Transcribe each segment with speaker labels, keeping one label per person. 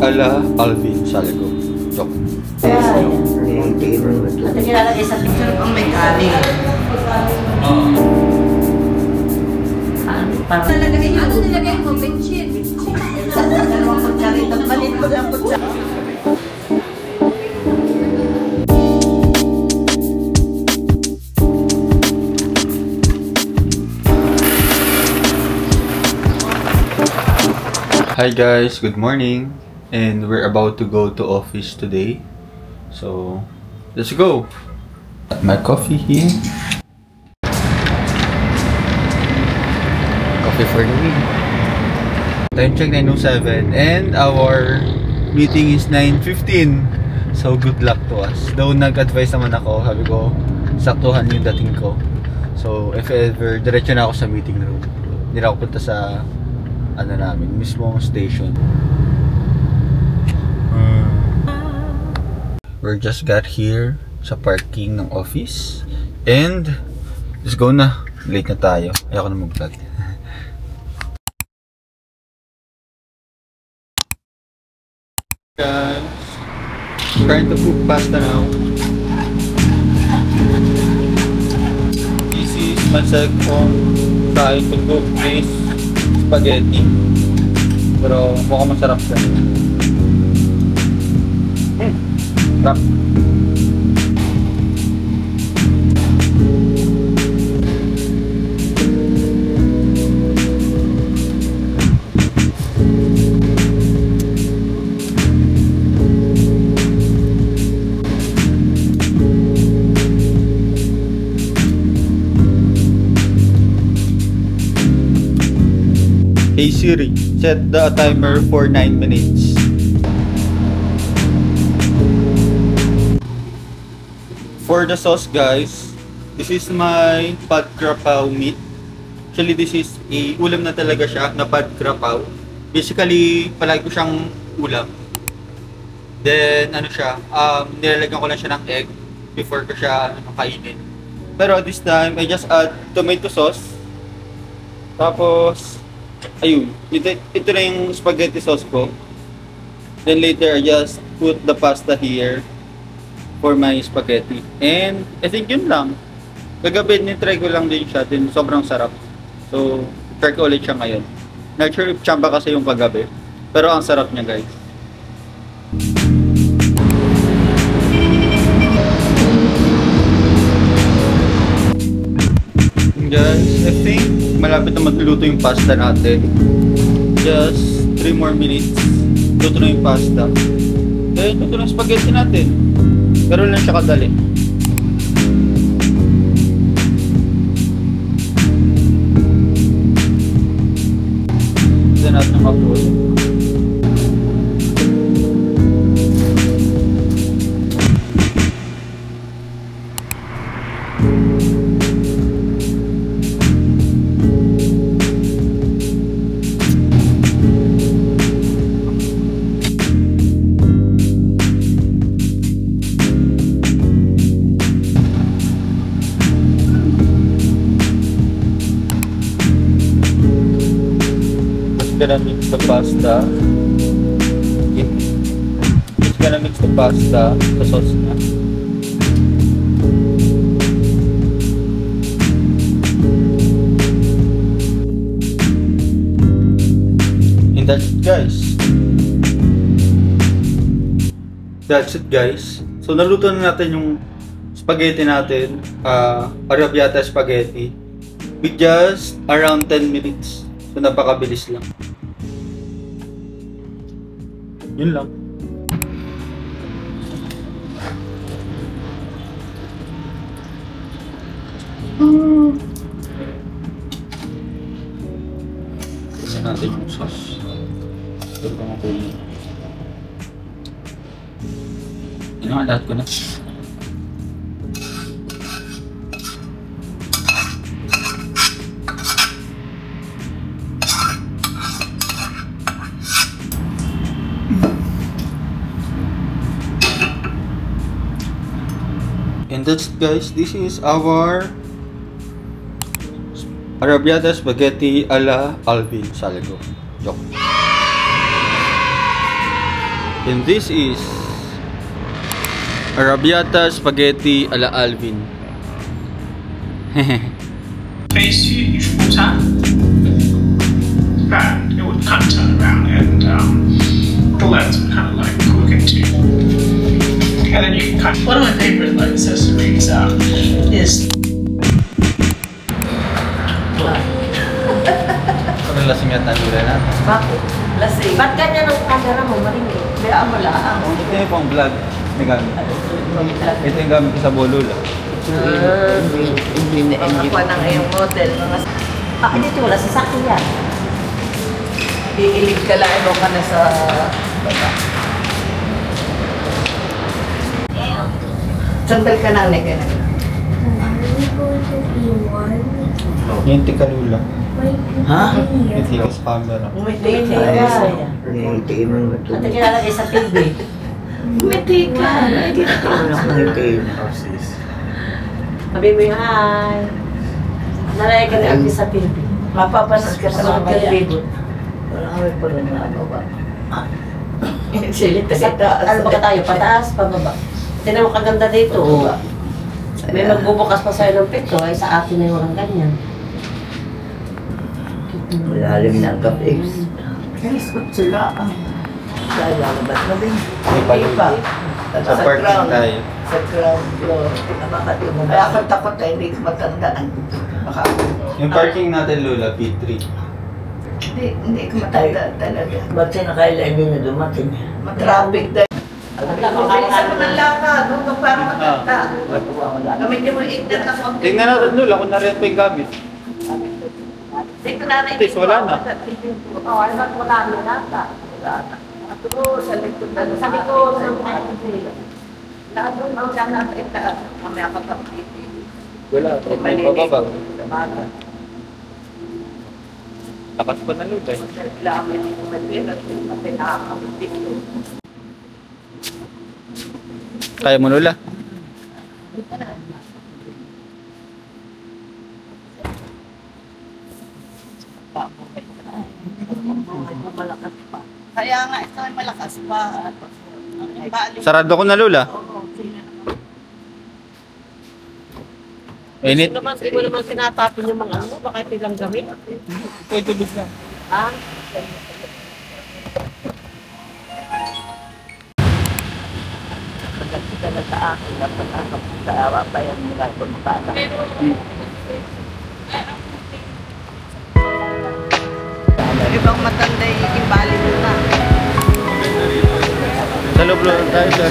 Speaker 1: ala Alvin Salego. Joke.
Speaker 2: At nilalagay sa picture pang may kanin. Ano nilagay mo? Benchit. Dalawang kutsarita. Balit mo lang kutsarita.
Speaker 1: Hi guys, good morning, and we're about to go to office today. So, let's go. Got my coffee here. Coffee for the week. Time check 9:07 and our meeting is 9:15. So, good luck to us. Though nag-advise naman ako, sabi ko, saktuhan yung dating ko. So, if ever, diretso na ako sa meeting room. Hindi na ako punta sa ano namin, mismo station. We're just got here sa parking ng office and let's go na. Late na tayo. Ayoko na mag-vlog. Guys, trying to cook pasta now. This is my second try to cook this spaghetti, pero mukhang masarap siya. Sarap. Hey Siri, set the timer for 9 minutes. For the sauce guys, this is my pad krapaw meat. Actually this is a ulam na talaga siya, na pad krapaw. Basically, palagi ko siyang ulam. Then ano siya, nilalagyan ko lang siya ng egg before ko siya kainin. Pero this time, I just add tomato sauce. Tapos ayun, ito na yung spaghetti sauce ko. Then later, I just put the pasta here for my spaghetti. And I think yun lang. Kagabi, nitry ko lang din siya. Then sobrang sarap. So, try ko ulit siya ngayon. Not sure if chamba kasi yung kagabi. Pero ang sarap niya guys. Guys, I think malapit na magluto yung pasta natin. Just 3 more minutes. Luto na yung pasta. Then, luto na yung spaghetti natin. Pero lang siya kadali. Then, natin ang upload. Gonna mix the pasta. Just gonna mix the pasta sa sauce na. And that's it guys. That's it guys. So naluto na natin yung spaghetti natin. Arrabbiata spaghetti. With just around 10 minutes. So napakabilis lang. Yun lang. Kasi natin yung sauce. Ito pa mga kulit. Yun nga, lahat ko na. And that's guys, this is our arrabbiata spaghetti ala Alvin Salego. Joke. And this is arrabbiata spaghetti alla Alvin.
Speaker 3: Face you should turn. And it would kind of turn around and the lens would kind of like look into. And then you can kind of, one of my favorite like accessories is
Speaker 1: Ano lasing at nalula na?
Speaker 2: Bakit? Lasing. Ba't ganyan ang camera mo? Maringin. Kaya mo lang.
Speaker 1: Ito yung pang vlog na gamit. Ito yung gamit ko sa Bolula.
Speaker 2: Makakuha ng iyong model. Dito wala sasakyan yan. Iilig ka lang mo ka na sa baba. Sandal ka na, nega na.
Speaker 1: Yung tikalula.
Speaker 4: Ha?
Speaker 1: Yung tikas camera.
Speaker 2: Umiti ka.
Speaker 4: Nangitiin mo ito.
Speaker 2: Ito kinalagay sa TV. Umiti ka.
Speaker 4: Nangitiin.
Speaker 2: Sabi mo yung hi. Nalagay ka na sa TV. Mapapanas ka sa mga kalibot.
Speaker 4: Wala kami pa rin nababa.
Speaker 2: Ano ba tayo? Pataas, pababa. Tinan mo kaganda dito. May magbubukas pa sa'yo ng pito. Ay sa akin na yung walang ganyan.
Speaker 4: Malalim na ang kapix. Kaiskot sila. Kaya lalabas na din.
Speaker 1: May pa. Sa parking tayo.
Speaker 4: Sa ground floor. Kaya ako takot na hindi ko matandaan. Baka
Speaker 1: Yung parking natin, Lola, P3.
Speaker 4: hindi ko matandaan talaga. Ba't siya nakailan yun na dumating? Matraffic dahil. Mabilisan mo ng lakad, no? Parang matanda. Gamitin mo yung ignan na konti.
Speaker 1: Tingnan natin, Lola, kung narin pa yung gamit.
Speaker 2: Dito na rin.
Speaker 1: Tis, wala na.
Speaker 2: Oo, ano ba wala na nata? Wala na. At sa likod na. Sa likod na lahat doon ang dyan na ita. Mamaya ka pa dito.
Speaker 1: Wala, may pababa.
Speaker 2: Umaga.
Speaker 1: Takas pa na, Lola.
Speaker 2: Reklamo yung kumapira. Pati nakakabit dito.
Speaker 1: Kaya mo, Lola?
Speaker 2: Malakas pa. Kaya nga ito ay malakas pa.
Speaker 1: Sarado ko na, Lola. Init.
Speaker 2: Hindi mo naman sinatapin yung mga ano. Baka ito lang gamit.
Speaker 1: Ito, tubig lang.
Speaker 2: Ha? Pagkakita na sa akin, sa awa pa yan mula kung bata. Ibang matanda yung imbali mo na.
Speaker 1: Sa loob lang tayo, sir.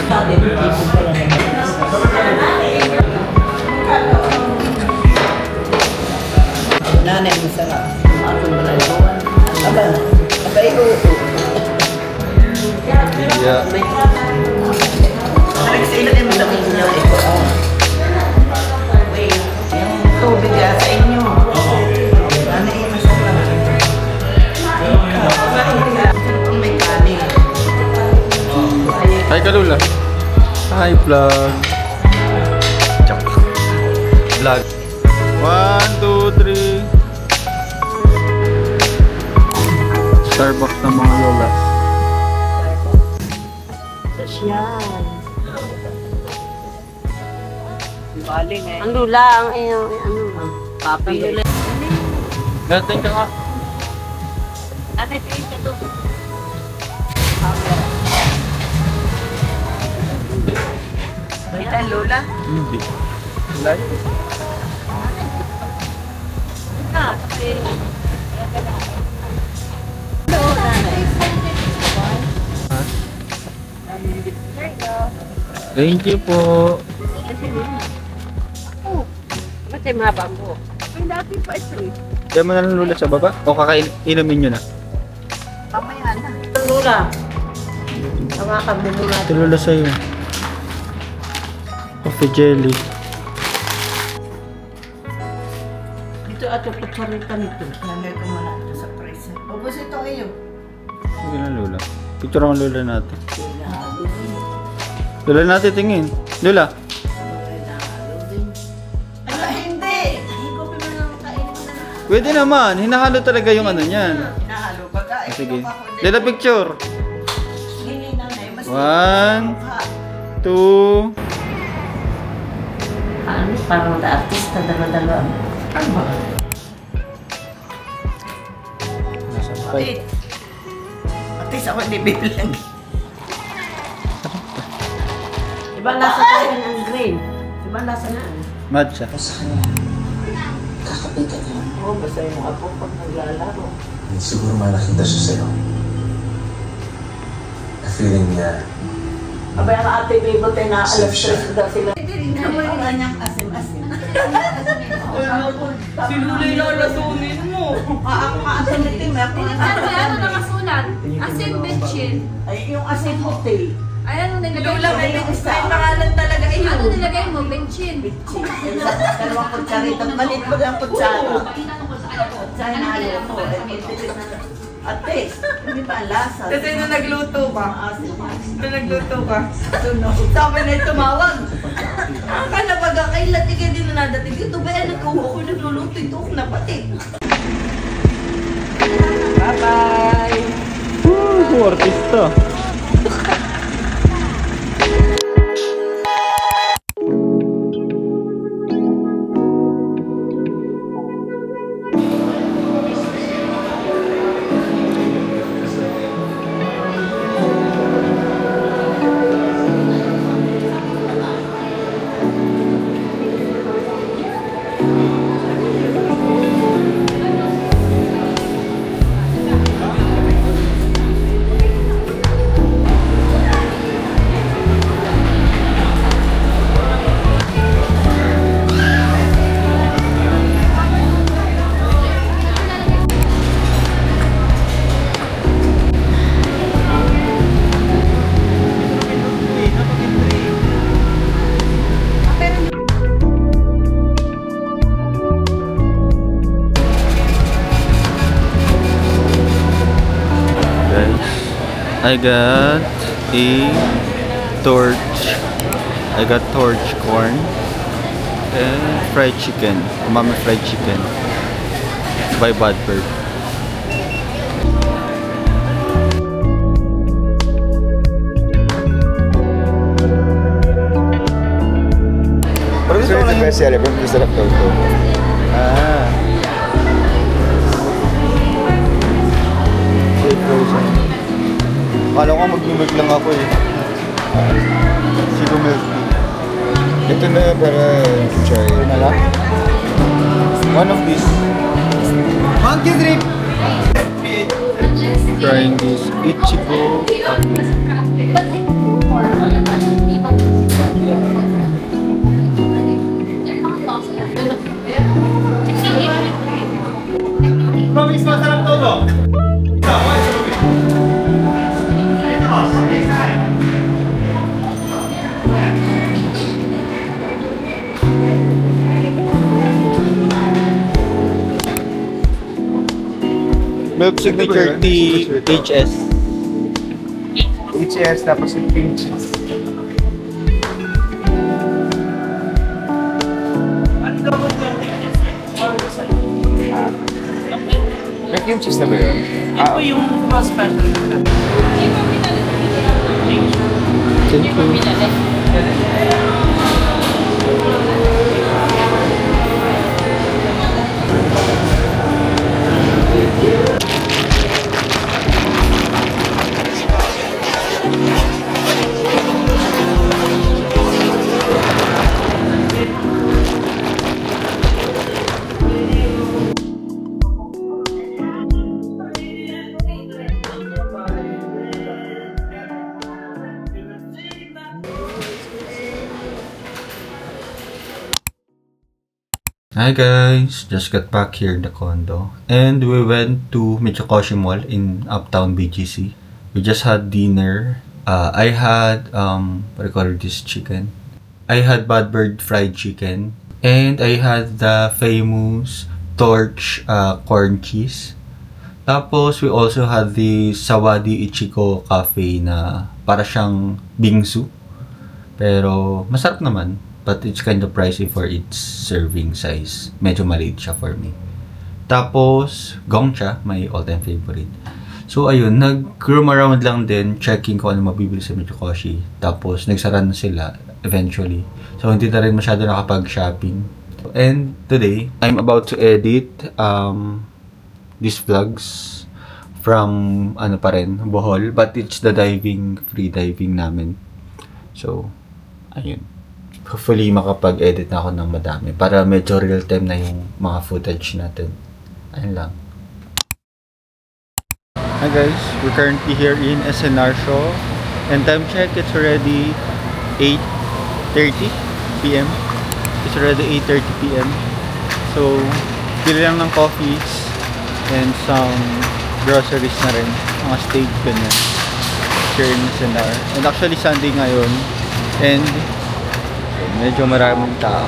Speaker 4: Nanay mo sarap. Atong malaluan. Aba,
Speaker 1: Yeah.
Speaker 4: Sila din mo lang inyo ito. Yung tubig sa inyo. Nanay mo sarap. May kanin.
Speaker 1: Hi, Kalula. Hi, vlog. Vlog. 1, 2, 3. Starbucks ng mga lola.
Speaker 2: Yan.
Speaker 4: Baling eh.
Speaker 2: Ang lula, ang ano. Papi.
Speaker 1: Gating ka nga.
Speaker 2: Ano ito yung ito? Ito lula?
Speaker 1: Hindi. Live. Thank you po.
Speaker 2: Ba't yung mahaba mo? May dati pa ito eh.
Speaker 1: Kaya mo na lang, Lola, sa baba? O kakainimin nyo na?
Speaker 2: Mamaya na. Lula. Hawakan mo muna.
Speaker 1: Ito, Lola, sa'yo. Coffee jelly.
Speaker 2: Dito ato kutsarita nito.
Speaker 4: Nanay ko muna ito sa presa. Ubus ito iyo.
Speaker 1: Sige na, Lola. Picture ang Lola natin. Lola natin tingin. Lola.
Speaker 4: Hindi!
Speaker 1: Pwede naman. Hinahalo talaga yung ano niyan.
Speaker 4: Hinahalo ba ka?
Speaker 1: Sige. Lola, picture.
Speaker 4: Hindi nanay. Mas
Speaker 1: 1, 2.
Speaker 4: Ano? Parang artista, dalawa-dalawa. Ano ba? Artist ako hindi bibilang. Diba lasa tayo ng green? Diba lasa na?
Speaker 1: Matcha.
Speaker 5: Kakapitan lang.
Speaker 4: Oo, basta yung apo pag naglalaro.
Speaker 5: Siguro may nakita siya sa'yo. Na feeling niya,
Speaker 4: Abay ang ate Bibo tayo na alas 3 daw sila. Ano yung kanyang asim-asim?
Speaker 2: Sinuloy na lasunin mo.
Speaker 4: Ako nga asim itim.
Speaker 2: Ano nakasulat? Asin Betchin.
Speaker 4: Ay, yung asim puti.
Speaker 2: Ay, ano nilagay mo?
Speaker 4: Lula, may pangalan talaga iyon.
Speaker 2: Ano nilagay mo? Betchin.
Speaker 4: Dalawang kutsarita. Malit mo lang kutsara. Kutsara na ayaw mo. Ate, hindi ba ang lasa?
Speaker 2: Kasi nung nagluto ka.
Speaker 4: Asim.
Speaker 2: Nung nagluto ka.
Speaker 4: Sabi na tumawag. Akala baga kailan ikaw din na nadating. Ito ba yan? Ako nagluluto. Ito ako napatid. Bye-bye!
Speaker 1: Artista. I got a torch. I got torch corn and fried chicken. Umami fried chicken by Badbird.
Speaker 6: Pero gusto ko lang yung best seller, pero masarap daw ito.
Speaker 1: Ah. Shake frozen. Akala ko mag-milk lang ako eh. Zero milk tea.
Speaker 6: Ito na para try.
Speaker 1: Ito na lang. One of these. Monkey drip! Trying this Ichigo coffee.
Speaker 7: Promise masarap todo.
Speaker 1: Milk signature tea HS.
Speaker 6: HS tapos yung cream cheese. May cream cheese na ba yun?
Speaker 3: Ito yung mas special.
Speaker 1: Thank you. Hi guys, just got back here in the condo and we went to Michikoshi Mall in Uptown BGC. We just had dinner. I had what do you call this chicken? I had Badbird fried chicken and I had the famous Torch corn cheese. Tapos we also had the Sawadi Ichiko Cafe na para siyang bingsu. Pero masarap naman. But it's kind of pricey for its serving size. Medyo maliit siya for me. Tapos, Gongcha, my all-time favorite. So, ayun, nag-roam around lang din, checking kung ano mabibili sa Mitsukoshi. Tapos, nagsara na sila, eventually. So, hindi na rin masyado nakapag-shopping. And today, I'm about to edit these vlogs from, ano pa rin, Bohol. But it's the free diving namin. So, ayun. Hopefully, makapag-edit na ako ng madami para medyo real-time na yung mga footage natin. Ayun lang. Hi guys, we're currently here in SNR Show and time check, it's already 8:30 p.m. It's already 8:30 p.m. So, bili lang ng coffees and some groceries na rin, mga steak ganyan here in SNR. And actually Sunday ngayon and medyo maraming tao.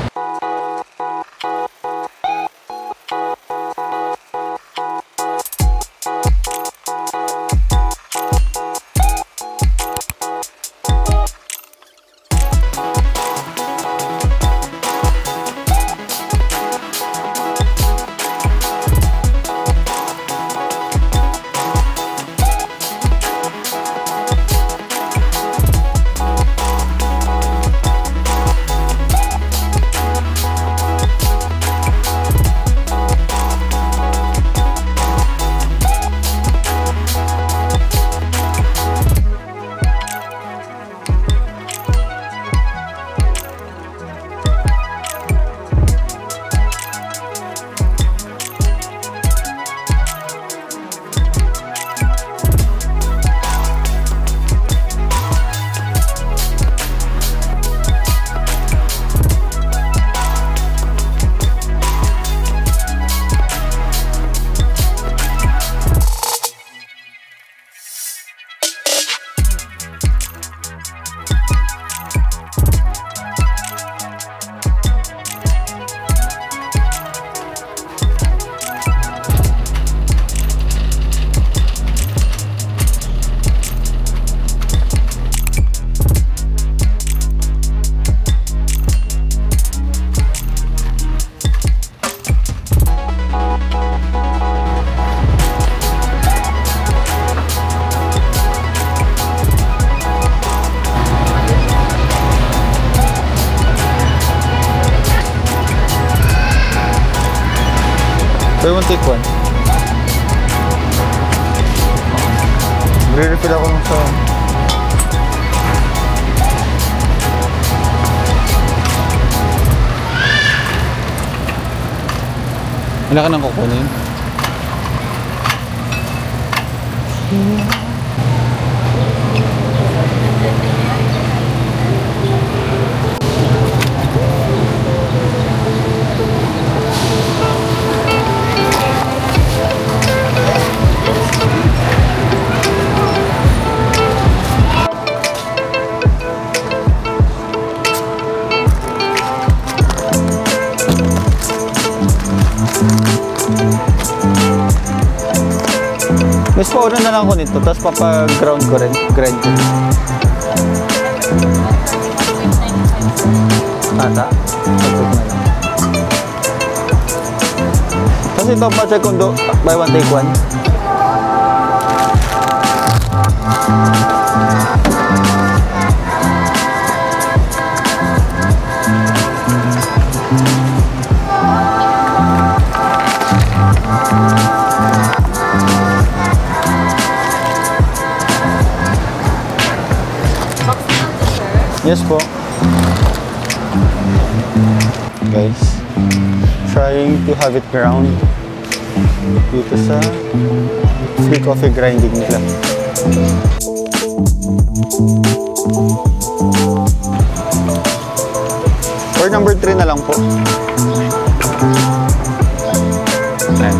Speaker 1: Buy one, take one. Re-refill ako ng sa... Wala ka nang kukunin? Mas pauna na lang ko nito, tapos papaground ko rin, grind ko. Ata? Pagpag na lang. Tapos ito pa check kung buy one take one. Yes po. Guys, trying to have it ground dito sa free coffee grinding nila. Or number 3 na lang po. Ayan.